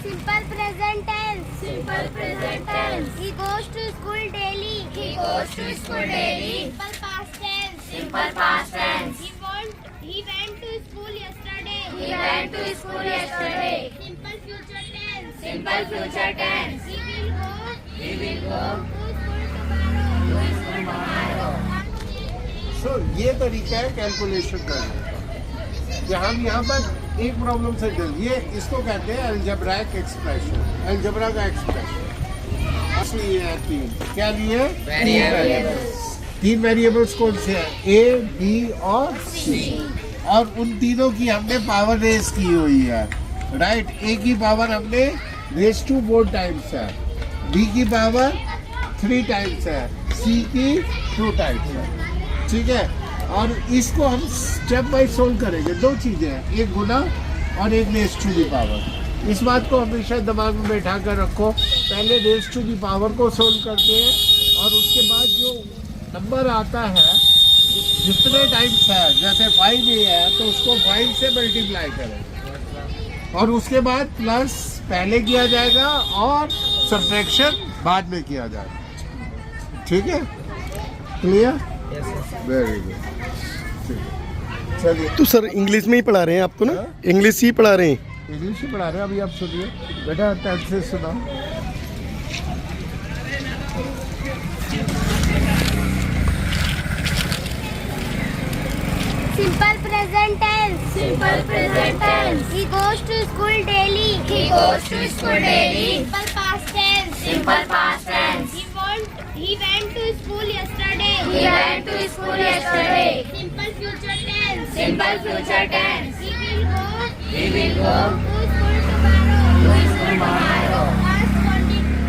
Simple present tense. Simple present tense. He goes to school daily. He goes to school daily. Simple past tense. Simple past tense. He went to school yesterday. He went to school yesterday. Simple future tense. Simple future tense. He will go He will go to school tomorrow. to school tomorrow. सो ये तरीका है calculation करने का कि हम यहाँ पर एक प्रॉब्लम से डील, ये इसको कहते हैं अलजेब्राइक एक्सप्रेशन, अलजेब्रा का एक्सप्रेशन। असली ये है तीन, क्या लिए? तीन वेरिएबल्स कौन से हैं? ए, बी और सी। और उन तीनों की हमने पावर रेज की हुई है, राइट। ए की पावर हमने रेज टू 4 टाइम्स है, बी की पावर 3 टाइम्स है, सी की 2 टाइम्स है, ठीक है। और इसको हम स्टेप बाय सोल्व करेंगे। दो चीज़ें हैं, एक गुना और एक रेज टू दी पावर। इस बात को हमेशा दिमाग में बैठा कर रखो। पहले रेज टू दी पावर को सोल्व करते हैं और उसके बाद जो नंबर आता है जितने टाइम्स है, जैसे 5 ये है तो उसको 5 से मल्टीप्लाई करें और उसके बाद प्लस पहले किया जाएगा और सब्ट्रैक्शन बाद में किया जाएगा, ठीक है? क्लियर? Very good. चलिए, तो सर इंग्लिश में ही पढ़ा रहे हैं आपको ना? इंग्लिश ही पढ़ा रहे हैं। इंग्लिश ही पढ़ा रहे हैं। अभी आप सुनिए बेटा, टेंथ से सुनाओ। Simple present tense. Simple present tense. He goes to school daily. He goes to school daily. Simple past tense. Simple past tense. He went to school yesterday. He went to school yesterday. Simple future tense. Simple future tense. He will go He will go to school tomorrow. to school tomorrow.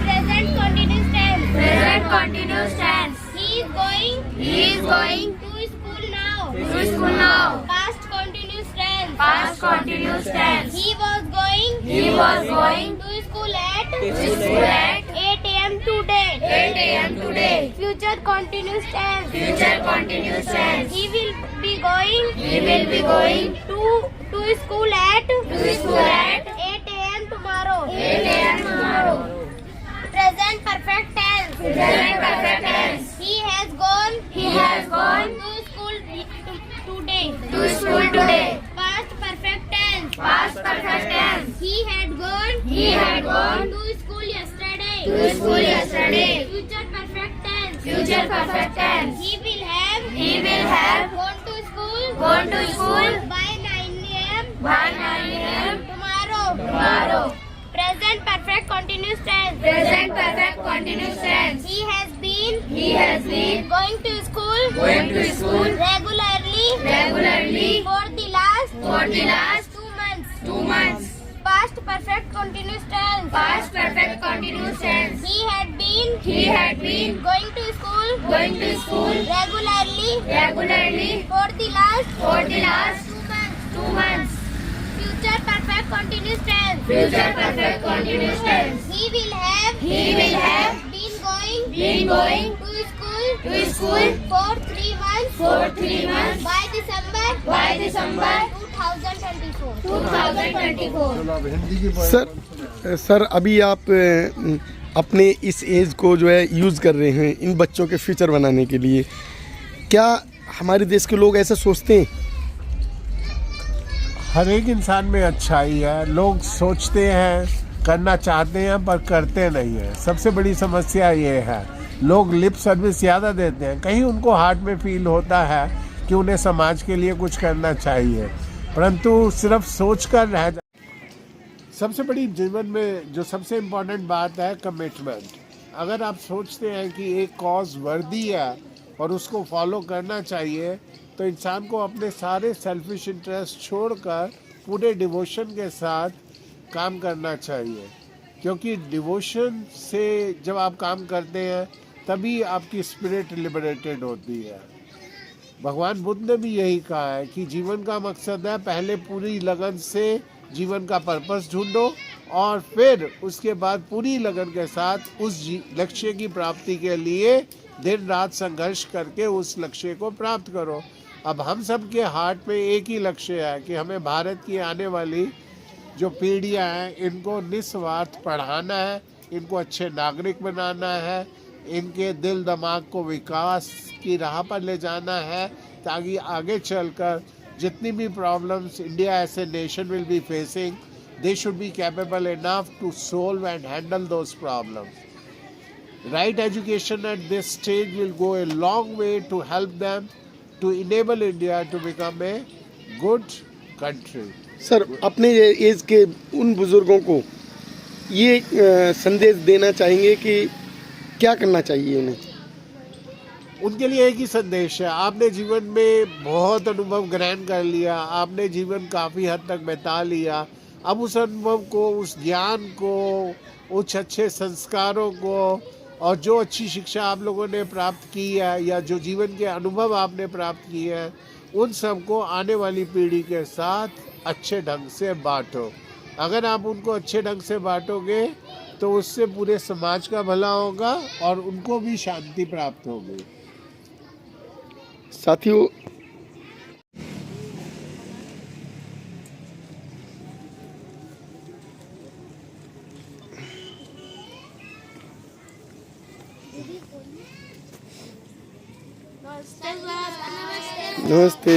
Present continuous tense. Present continuous tense. He is going He is going to school now. to school now. Past continuous tense. Past continuous tense. He was going He was going to school at to school at 8 a.m. today. 8 a.m. today. Future continuous tense. Future continuous tense. He will be going He will be going to school at 8 a.m. tomorrow. 8 a.m. tomorrow. Present perfect tense. Present perfect tense. He has gone He has gone to school today. to school today. Past perfect tense. Past perfect tense. He had gone He had gone to school yesterday. to school yesterday. Future perfect tense. Future perfect tense. He will have gone to school by 9 a.m. By 9 a.m. tomorrow. Present perfect continuous tense. Present perfect continuous tense. He has been going to school regularly for the last 2 months. 2 months. Past perfect continuous tense. Past perfect continuous tense. He had been going to school regularly for the last 2 months. Future perfect continuous tense. Future perfect continuous tense. He will have been going to school for 3 months. By December 2024. 2024. चलो अब हिंदी की sir अभी आप अपने इस as को जो है यूज़ कर रहे हैं इन बच्चों के फ्यूचर बनाने के लिए। क्या हमारे देश के लोग ऐसा सोचते हैं? हर एक इंसान में अच्छाई है। लोग सोचते हैं, करना चाहते हैं पर करते नहीं हैं। सबसे बड़ी समस्या ये है, लोग लिप सर्विस ज़्यादा देते हैं। कहीं उनको हार्ट में फील होता है कि उन्हें समाज के लिए कुछ करना चाहिए, परंतु सिर्फ सोच कर रह जा। सबसे बड़ी जीवन में जो सबसे इम्पोर्टेंट बात है कमिटमेंट। अगर आप सोचते हैं कि एक कॉज वर्दी है और उसको फॉलो करना चाहिए, तो इंसान को अपने सारे सेल्फिश इंटरेस्ट छोड़कर पूरे डिवोशन के साथ काम करना चाहिए, क्योंकि डिवोशन से जब आप काम करते हैं तभी आपकी स्पिरिट लिबरेटेड होती है। भगवान बुद्ध ने भी यही कहा है कि जीवन का मकसद है पहले पूरी लगन से जीवन का पर्पस ढूंढो और फिर उसके बाद पूरी लगन के साथ उस लक्ष्य की प्राप्ति के लिए दिन रात संघर्ष करके उस लक्ष्य को प्राप्त करो। अब हम सब के हार्ट में एक ही लक्ष्य है कि हमें भारत की आने वाली जो पीढ़ियां हैं इनको निस्वार्थ पढ़ाना है, इनको अच्छे नागरिक बनाना है, इनके दिल दिमाग को विकास की राह पर ले जाना है, ताकि आगे चलकर जितनी भी problems India as a nation will be facing, they should be capable enough to solve and handle those problems. Right education at this stage will go a long way to help them to enable India to become a good country. Sir अपने as के उन बुजुर्गों को ये संदेश देना चाहेंगे कि क्या करना चाहिए उन्हें? उनके लिए एक ही संदेश है, आपने जीवन में बहुत अनुभव ग्रहण कर लिया, आपने जीवन काफ़ी हद तक बिता लिया, अब उस अनुभव को, उस ज्ञान को, उस अच्छे संस्कारों को और जो अच्छी शिक्षा आप लोगों ने प्राप्त की है या जो जीवन के अनुभव आपने प्राप्त किए हैं, उन सबको आने वाली पीढ़ी के साथ अच्छे ढंग से बांटो. अगर आप उनको अच्छे ढंग से बांटोगे तो उससे पूरे समाज का भला होगा और उनको भी शांति प्राप्त होगी. साथियों, नमस्ते.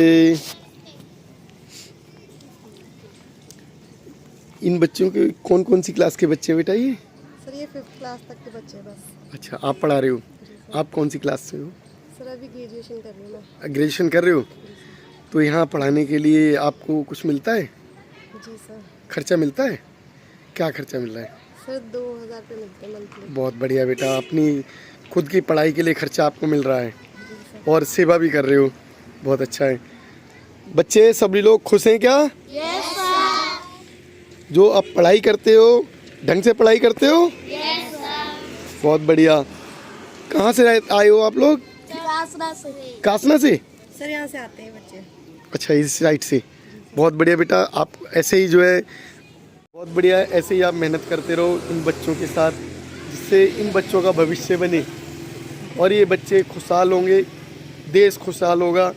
इन बच्चों के कौन कौन सी क्लास के बच्चे बेटा ये? सर ये 5th क्लास तक के बच्चे हैं बस. अच्छा, आप पढ़ा रहे हो? आप कौन सी क्लास से हो? सर अभी ग्रेजुएशन कर रही हूँ मैं. ग्रेजुएशन कर रहे हो? तो यहाँ पढ़ाने के लिए आपको कुछ मिलता है? जी सर. खर्चा मिलता है? क्या खर्चा मिल रहा है? सर 2000 रुपये मिलते हैं मंथली. बहुत बढ़िया बेटा, अपनी खुद की पढ़ाई के लिए खर्चा आपको मिल रहा है और सेवा भी कर रहे हो, बहुत अच्छा है. बच्चे सभी लोग खुश हैं क्या? Yes, sir. जो आप पढ़ाई करते हो, ढंग से पढ़ाई करते हो? Yes, sir. बहुत बढ़िया. कहाँ से आए हो आप लोग? कासना से. कासना से? सर यहाँ से आते हैं बच्चे. अच्छा, इस साइड से. बहुत बढ़िया बेटा, आप ऐसे ही जो है, बहुत बढ़िया, ऐसे ही आप मेहनत करते रहो इन बच्चों के साथ, जिससे इन बच्चों का भविष्य बने और ये बच्चे खुशहाल होंगे, देश खुशहाल होगा,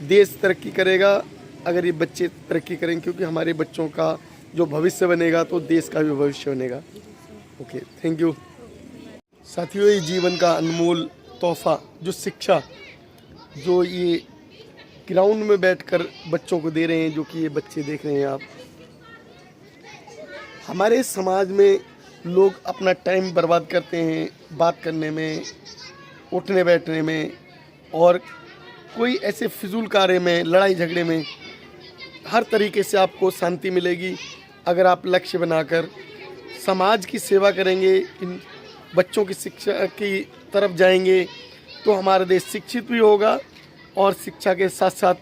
देश तरक्की करेगा अगर ये बच्चे तरक्की करेंगे, क्योंकि हमारे बच्चों का जो भविष्य बनेगा तो देश का भी भविष्य बनेगा. Okay, thank you. साथियों, ये जीवन का अनमोल तोहफा जो शिक्षा, जो ये ग्राउंड में बैठकर बच्चों को दे रहे हैं, जो कि ये बच्चे देख रहे हैं आप. हमारे समाज में लोग अपना टाइम बर्बाद करते हैं बात करने में, उठने बैठने में और कोई ऐसे फिजूल कार्य में, लड़ाई झगड़े में. हर तरीके से आपको शांति मिलेगी अगर आप लक्ष्य बनाकर समाज की सेवा करेंगे, इन बच्चों की शिक्षा की तरफ जाएंगे, तो हमारा देश शिक्षित भी होगा और शिक्षा के साथ साथ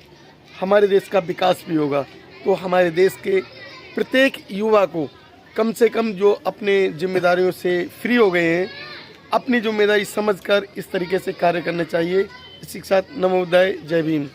हमारे देश का विकास भी होगा. तो हमारे देश के प्रत्येक युवा को कम से कम जो अपने जिम्मेदारियों से फ्री हो गए हैं, अपनी जिम्मेदारी समझकर इस तरीके से कार्य करना चाहिए. इसी के साथ नमो बुद्धाय, जय भीम.